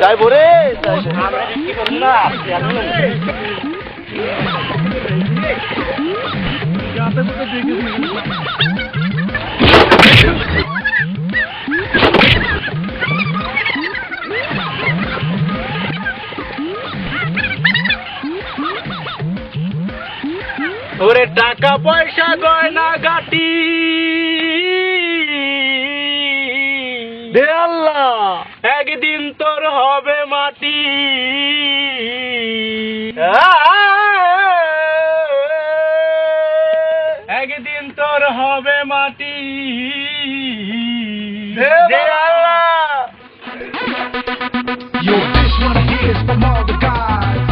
যাইবো রে ওরে টাকা পয়সা গয়না গাটি দে আল্লাহ একদিন তোর হবে মাটি একদিন তোর হবে মাটি দে আল্লাহ Yo, this one is from all the guys,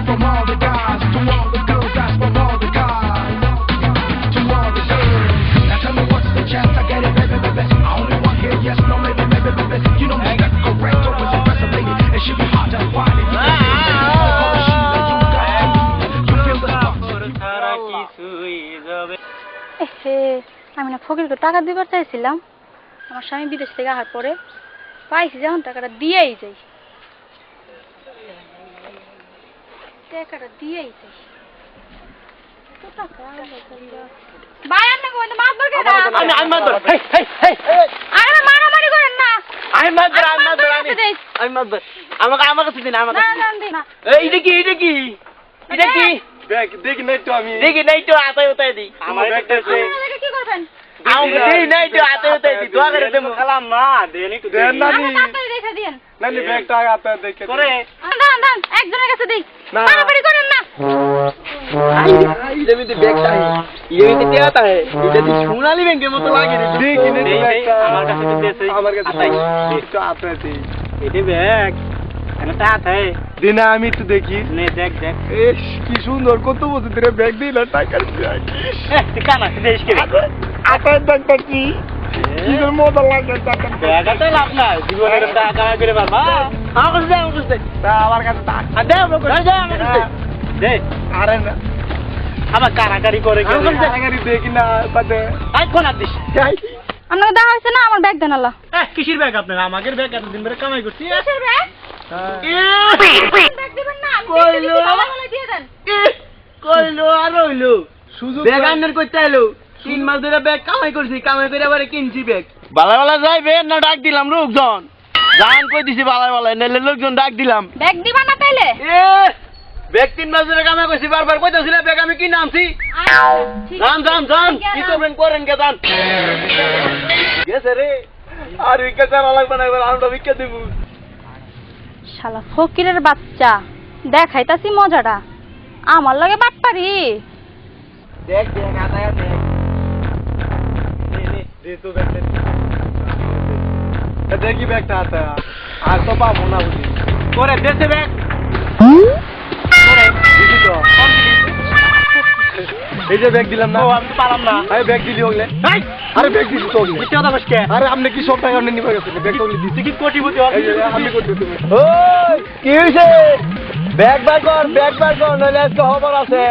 from all the guys to all the girls. That's from all the guys to all the girls. Now tell me what's the chance I get it, baby, baby. I only want here, yes, no, maybe, maybe, baby. You know me, that's correct, or was it rest, lady? It should be hard to find it. You feel the stuff. আমি না ফকিরকে টাকা দিবার চাইছিলাম, আমার স্বামী বিদেশ থেকে আসার পরে পাইছি, যখন টাকাটা দিয়েই যাই, টাকাটা দিয়েই যাই। মারামারি করেন না, আমার কাছে দিন, আমার দেখি নাই তো আমি দেখি নাই তো আতাই উতাই দিই আমার ব্যাগটা কি করবেন? আমি দেই নাই তো আতাই উতাই দিই দোয়া করে দেব কালাম না দেনি তো দেন না নি তাড়াতাড়ি রেখে দেন নানি ব্যাগটা আতা দেখে করে দাঁড়ান দাঁড়ান একজনের কাছে দেই, মারামারি করেন না। ये भी तो बैग है ये भी तो क्या आता है ये तो सोनाली बैंक के मत लागे रे देख नहीं हमारे का तो देसे हमारे का तो आता है ये बैग এনে তা আছে দিনা আমি তো দেখি নে দেখ দেখ এস কি সুন্দর কত বছর ধরে ব্যাগ দিলা টাকার ব্যাগ ঠিকানা দেশ কে আটা টাকা কি কির মজা লাগে টাকা ব্যাগটা লাভ না জীবনের টাকা করে বাবা আমার কাছে আমার কাছে দে আমার কাছে দে আরে না আমার কারাকারি করে কি কারাকারি দেখি না বাদে আই কোন আদিস আপনারা দেখা হইছে না আমার ব্যাগ দেন আল্লাহ কিসের ব্যাগ আপনারা আমাদের ব্যাগ এতদিন ধরে কামাই করছি কিসের ব্যাগ? ব্যাগ দিবেন না, আমি কইলো ভালো দিয়ে দেন। কইলো আর হইলো সুযোগ ব্যাগ আনর কইতে আইলো 3 মাস ধরে ব্যাগ কামাই করছি কামাই করে আবার কিনছি ব্যাগ বালা বালা যাইবে না ডাক দিলাম লোকজন জান কই দিছি বালা বালা নেলে লোকজন ডাক দিলাম ব্যাগ দিবা না তাইলে ব্যাগ 3 মাস ধরে কামাই করছি বারবার কইতাছি না ব্যাগ আমি কিনে আনছি জান কি করবেন করেন কে জান গেছে রে আর উইকে জানা লাগবে না এবার আমরা উইকে দেব শালা ফকিরের বাচ্চা দেখাইতাছি মজাটা আমার লগে বাটপারি দেখ দেখ আতায়া দেখ নে দে তো ব্যাগ দে দেখি ব্যাগটা আতায়া আর তো পাবো না বুঝি করে দেশে ব্যাগ করে দিছি তো এই যে ব্যাগ দিলাম না ও আমি তো পারলাম না আরে ব্যাগ দিলি ওগলে আরে ব্যাগ দিছি তো ওগলে কি কথা বসকে আরে আপনি কি সব টাকা নিয়ে নিবা গেছে ব্যাগ তো ওগলে দিছি কি কোটিপতি আমি করতে তুমি ওই কি হইছে ব্যাগ বার কর নইলে আজকে খবর আছে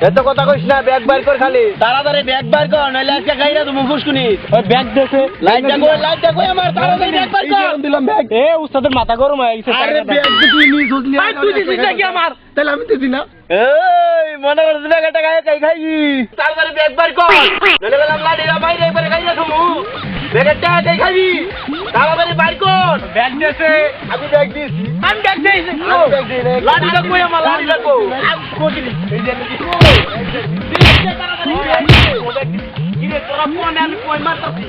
এত কথা কইছ না ব্যাগ বার কর খালি তাড়াতাড়ি ব্যাগ বার কর নইলে আজকে গাইরা তুমি ফুসকুনি ওই ব্যাগ দেছে লাইটটা কই আমার তাড়াতাড়ি ব্যাগ বার কর দিলাম ব্যাগ এ উস্তাদের মাথা গরম হয়ে গেছে আরে ব্যাগ তুই নি জলদি আয় তুই দিছিস নাকি আমার তাহলে আমি দিছি না এই মনে করছ না টাকা কাই খাইছি তাড়াতাড়ি ব্যাগ বার কর নইলে বললাম লাড়িরা বাইরে একবারে গাইরা তুমি ব্যাগের টাকা কাই খাবি তাড়াতাড়ি বার কর ব্যাগ দেছে আমি ব্যাগ দিছি আমি ব্যাগ দিছি লাড়িটা কই আমার লাড়িটা কো আমি কোকিলি এই যে কি কি রে তোরা কোন আমি কই মারতাছি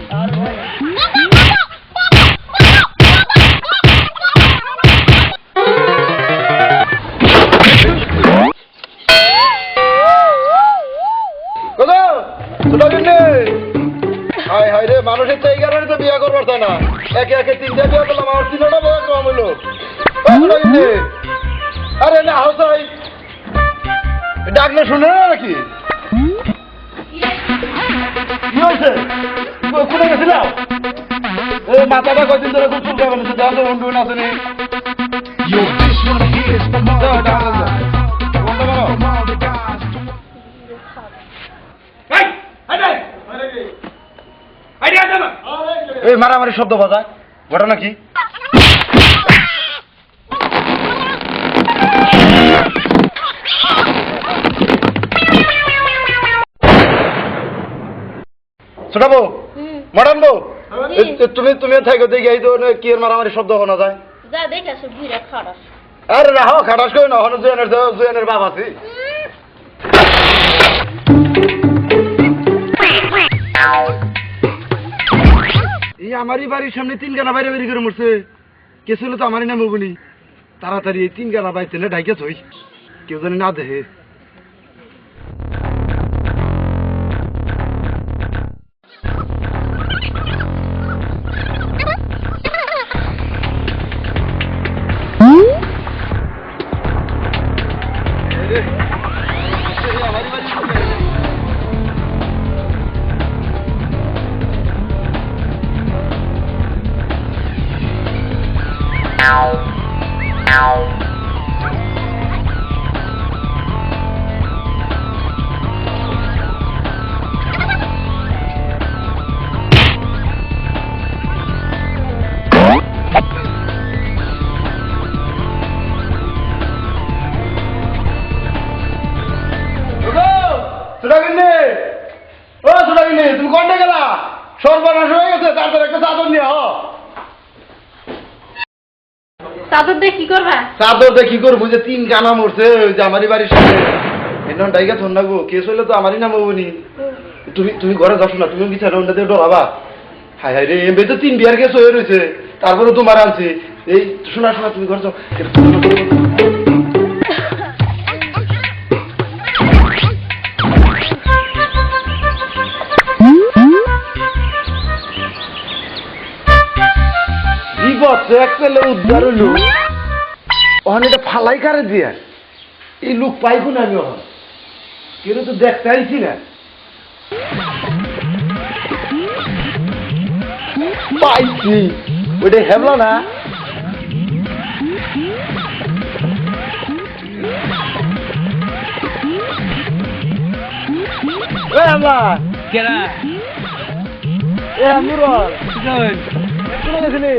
হাই রে মানুষের তো এই কারণে তো বিয়া করবার চায় না একে একে 3টা বিয়া করলাম আমার 3টা বিয়া কম হইলো আরে না হাউসাই ডাকলে শুনে না নাকি কি হয়েছে কোথায় গেছিলাম এই মাথাটা কয়দিন ধরে খুব চুলকা বানিয়েছে দেওয়া তো বন্ধু আছে নি এই মারামারি শব্দ বাজায় ঘটনা কি ছোটাবো মডানবো জি। তুমি থাকো দেখি এই তো কি এর মারামারি শব্দ শোনা যায় যা দেখে আসো ভিড়ে খারাপ আরে রাহো খাটাস করে না হন জুয়েনের বাপ আছে এই আমারই বাড়ির সামনে 3 গানা বাইরে বেরিয়ে করে মরছে কে ছিল তো আমারই নামে বলি তাড়াতাড়ি এই 3 গানা বাইতে না ঢাইকে থই কেউ জানি না দেখে তুমি কোনটা গেলা সর্বনাশ হয়ে গেছে তারপর একটা চাদর নিয়ে চাদর দিয়ে কি করবা চাদর দিয়ে কি করবো যে 3 গানা মরছে ওই যে আমারই বাড়ির সামনে এমন ডাইগা থন লাগবো কেস হইলে তো আমারই নাম হবনি তুমি ঘরে যাস না তুমি বিছানা ওটা দিয়ে ডরাবা হায় হায় রে এমবে তো 3 বিয়ার কেস হয়ে রয়েছে তারপরে তোমার আনছি এই শোনা শোনা তুমি ঘরে যাও উদ্ধার হইল ওখানে এটা ফালাই কারে দিয়া এই লোক পাইব না আমি ওখানে কেউ তো দেখতে আইছি না পাইছি ওইটা হেবলা না হেবলা কেনা এ মুরল কোন গেছিলি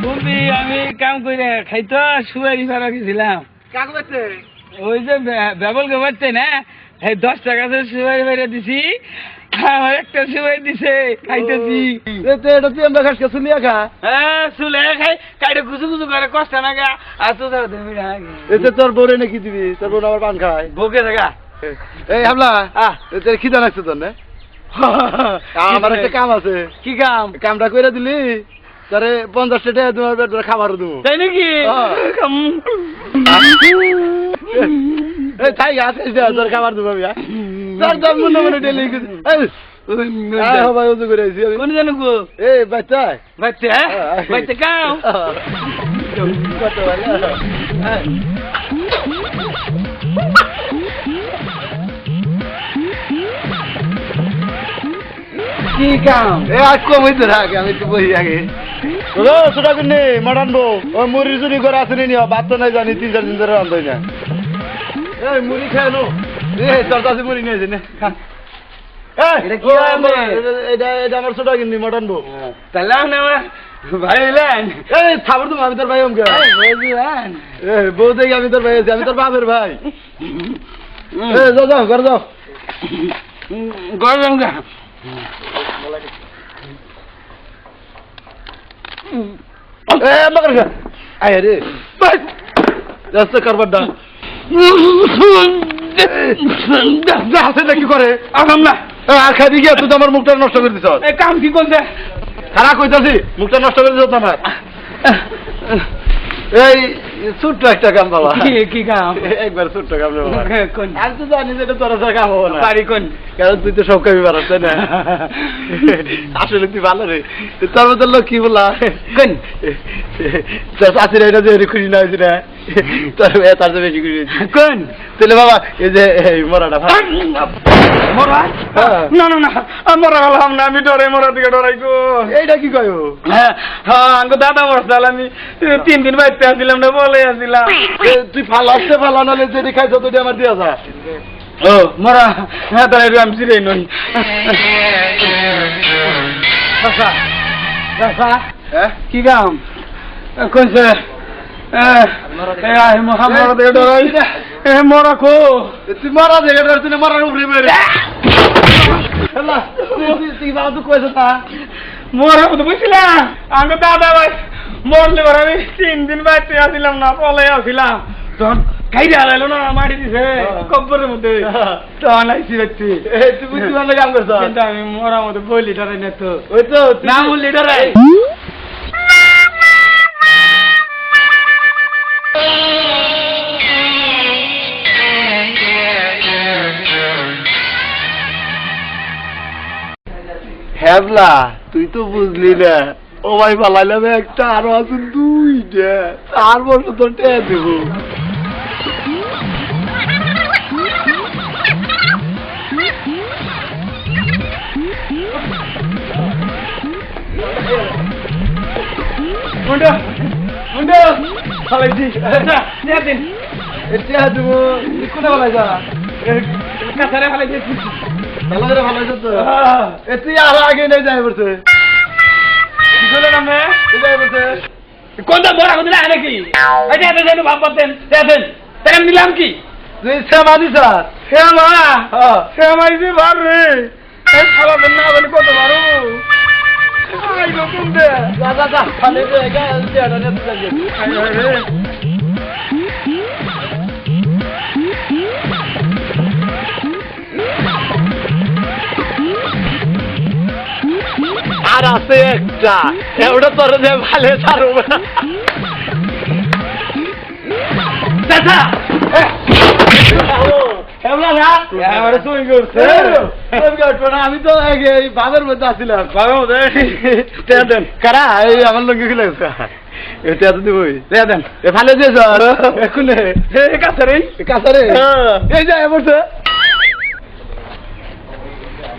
তুমি আমি কাম করে খাইতো সুয়ারি ফারা গেছিলাম কাক বেচে ওই যে বেবল গোবারতে না এই 10 টাকা সুয়ারি ফারা দিছি আমার একটা সুয়ারি দিছে খাইতেছি এটা তুই আমরা খাস চুলি খা হ্যাঁ সুলে খাই কাইটা গুজু গুজু করে কষ্ট না গা আর তো তুমি না এতে তোর বউরে নাকি দিবি তোর বউ আবার পান খায় বকে থাকা এই হামলা তোর খিদা লাগছে তোর না আমার একটা কাম আছে কি কাম কামটা করে দিলি তারে 50 টাকা তোমার বেটার খাবার দেবো তাই নাকি এই তাই আছে তোর খাবার দেবো আমি তোর তোর মনে মনে ডেলি ভাই উজু করে আইছি আমি কোন জানো গো এই বাচ্চা বাচ্চা বাচ্চা কাম কত ভালো কি কাম এ আজ কম হইতে থাকে আমি তো বই আগে ছোটা কিনে মারানবো ও মুড়ি চুরি করে আসেনি নি ভাত তো নাই জানি 3-4 দিন ধরে রান্ধই না এই মুড়ি খাই নো এই তোর কাছে মুড়ি নিয়ে যাই না এটা কি হয় এটা আমার ছোটা কিনে মারানবো তাহলে না ভাই লেন এই থাবর তুমি আমি তোর ভাই আমকে বুঝলেন এই বউ দেখি আমি তোর ভাই আছি আমি তোর বাপের ভাই এই যাও যাও ঘর যাও গরম গা আয় রে যাচ্ছ কারবার দা হাসে না কি করে আগাম না আর খাবি গিয়া তুই তো আমার মুখটা নষ্ট করে দিছ এই কাম কি করছে খারাপ কইতাছি মুখটা নষ্ট করে দিছ আমার এই ছোট্ট একটা কাম বাবা কি কাম একবার ছোট্ট কাম রে বাবা কোন আমি তো জানি যে এটা তোর কাম হবে না পারি কোন কারণ তুই তো সব কামই পারছ তাই না আসলে তুই ভালো রে তোর মতো লোক কি বলা কোন তোর চাষিরা এটা যে খুশি না হয়েছে না তোর তার চেয়ে বেশি খুশি হয়েছে কোন তাহলে বাবা এই যে এই মরাটা মরা হ্যাঁ। না না না মরা গেলাম না আমি ডরে মরা দিকে ডরাই গো এইটা কি কয় হ্যাঁ হ্যাঁ আঙ্গো দাদা মরসাল আমি 3 দিন বাইতে আসছিলাম না বলে আসছিলাম তুই ফালাচ্ছে ফালানালে যেটি খাইছ তুই আমার দিয়া যা ও মরা হ্যাঁ তাহলে আমি সিরে নই হ্যাঁ কি কাম কোনছে মরা দিয়ে ডরাই মরা কো তুই মারা জায়গাটা তুই মারার উপরে মেরে হেলা তুই বাবা তো কইছ তা মোর মতো বুঝছিলাম আমি দাদা ভাই মরলে পর আমি 3 দিন বাড়তে আসছিলাম না পলে আসছিলাম তখন কাইরা আলাইলো না মাটি দিছে কব্বরের মধ্যে তখন আইসি ব্যক্তি তুই বুঝতে পারলে কাম করছ কিন্তু আমি মরার মতো বলি ডরাই না তো ওই তো না বললি ডরাই হ্যাবলা তুই তো বুঝলি না ও ভাই পালাইলাম একটা আরো আছে দুইটা 4 বছর তো টেয়া দেবো মুন্ডো মুন্ডো ফালাইছি নিয়ে দিন টেয়া দেবো কোনে পালাইছা কাছারে ফালাইছি ভালো করে ভালো তো তুই আরো আগে নিয়ে যাই পড়ছে কি করলেন আপনি যাই পড়ছে কোনটা বড় কথা না নাকি এই যে এত ভাব পাতেন দেন তাই নিলাম কি তুই শ্যামাদি স্যার শ্যামা শ্যামাইছি বার রে এই শালা না বলি কত বারো আই নতুন দে যা যা যা খালি রে টেয়াটা নিয়ে যাই আর আছে একটা এওটা তোর যে ভালো ছাড়ো চাচা হেমলা না এবারে তুই করছে আমি তো এই বাবার মধ্যে আসছিলাম বাবা দে দেন কারা এই আমার লঙ্গি খুলে এটা তো দিবই দেন এ ভালো দিয়েছ এখন কাছারে কাছারে এই যে বলছে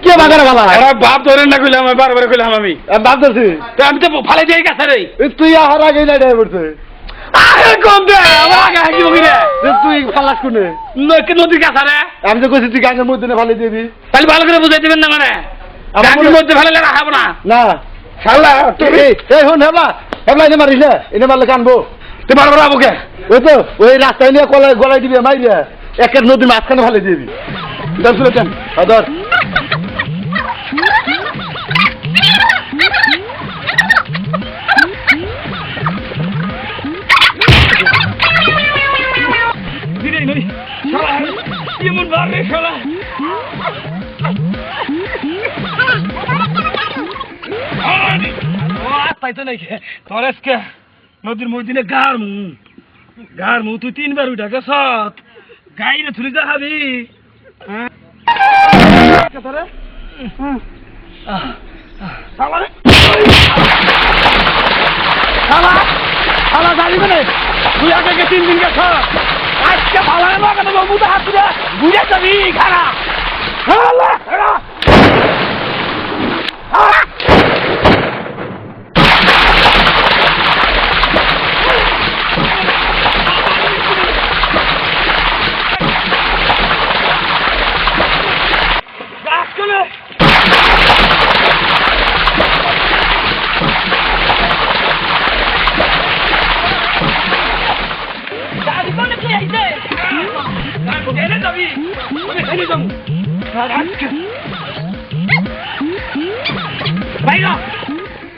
কে বাগারে ভালো আরে বাপ ধরেন না কইলাম বারবার কইলাম আমি বাপ ধরছি আমি তো ফালাই যাই কাছারে তুই আহার আগে নাই ড্রাইভ করছে আরে কম দে আমার আগে হাকি বকি রে তুই ফালাস কোনে নদীর কাছারে আমি তো কইছি তুই গাঙ্গের মধ্যে ফালে দিবি তাহলে ভালো করে বুঝাই দিবেন না মানে গাঙ্গের মধ্যে ফেলে রাখাবো না না শালা তুই এই হন হেবলা হেবলা এনে মারিস না এনে মারলে কানবো তুই বারবার আবো কে ওই তো ওই রাস্তায় নিয়ে গলায় দিবি মাইরিয়া একের নদীর মাঝখানে ফালে দিবি ধর দেন ধর দিদি নই শালা এমন বার রে শালা তাই তো নাই তোর আজকে নদীর মধ্যে গার মু তুই 3 বার উঠা গেছ গাইরে থুলি যা হাবি শালা জানি মানে তুই আগে 3 দিন গেছ আজকে ভালো না কেন বাবু তো হাত তুলে বুঝে যাবি খারা শালা খারা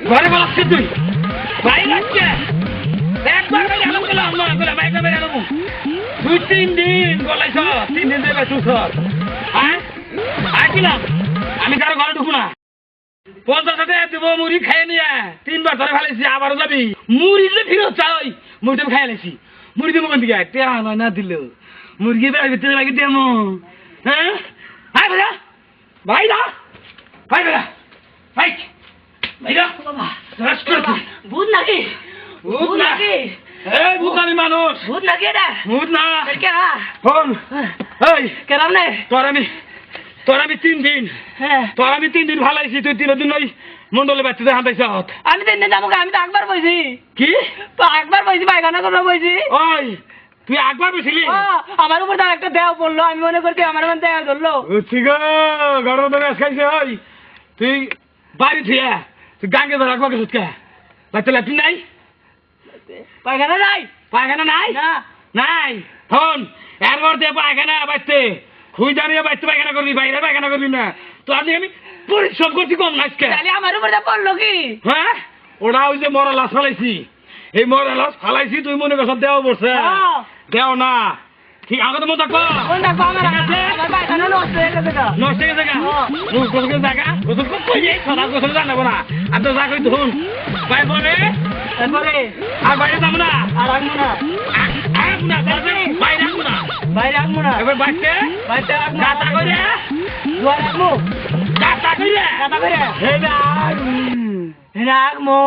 ঘরে বলাচ্ছে তুই বাইরে আসছে একবার বাইরে আলাম গেলাম না গেলাম বাইরে বাইরে আলাম তুই 3 দিন গলাইছ 3 দিন দেবে তুই হ্যাঁ আসছিলাম আমি কারো ঘরে ঢুকু না 50 টাকা দেব মুড়ি খাই নিয়ে 3 বার ধরে ফেলেছি আবারও যাবি মুড়ি যে ফিরত চাই মুড়িটা খাই আলাইছি মুড়ি দেবো কোন দিকে টেয়া না দিল মুরগি বেড়া ভিতরে লাগি দেবো হ্যাঁ হাই ভাইয়া ভাইরা ভাই ভাইয়া ভাই ভাইরা বাবা ভূত নাকি ভূত নাকি এই ভূত আমি মানুষ ভূত নাকি এটা ভূত না কে ফোন এই কেরাম নে তোর আমি 3 দিন হ্যাঁ তোর আমি 3 দিন ভালাইছি তুই 3 দিন ওই মন্ডলে বাচ্চাদের হাঁটাইছ আমি 3 দিন যাবো আমি তো একবার বইছি কি তো একবার বইছি পায়খানা করবো বইছি ওই তুই একবার বসিলি আমার উপর তার একটা দেহ পড়লো আমি মনে করছি আমার মন দেহ ধরলো ঠিক গরম ধরে খাইছে ওই তুই বাড়ি থিয়া তুই গাঙ্গে ধরে রাখবা গেছিস কে বাচ্চা ল্যাট্রিন নাই পায়খানা নাই পায়খানা নাই না নাই ফোন এরপর দিয়ে পায়খানা বাচ্চে তুই জানিয়ে বাইতে পায়খানা করবি, বাইরে পায়খানা করবি না। তো আজকে আমি পরিশ্রম করছি কম আজকে। তাহলে আমার উপরে পড়লো কি? হ্যাঁ, ওরা ওই যে মরা লাশ ফালাইছি, এই মরা লাশ ফালাইছি, তুই মনে করছ দেওয়া পড়ছে। দেও না, ঠিক আগত মতো কর। কোনটা কম আমার পায়খানা নষ্ট হয়ে গেছে তো। নষ্ট হয়ে গেছে গোসল জায়গা গোসল কই যাই সদা গোসল জানাবো না। আর তো যা কই ধুন বাইরে পরে তারপরে আর বাইরে যাবো না, আর রাখবো না, আসবো না, বাইরে আসবো না, বাইরে রাখবো না, এবার বাইকে বাইরে রাখবো গাতা করে দুয়ার রাখবো, গাতা করে গাতা করে হে না রাখবো।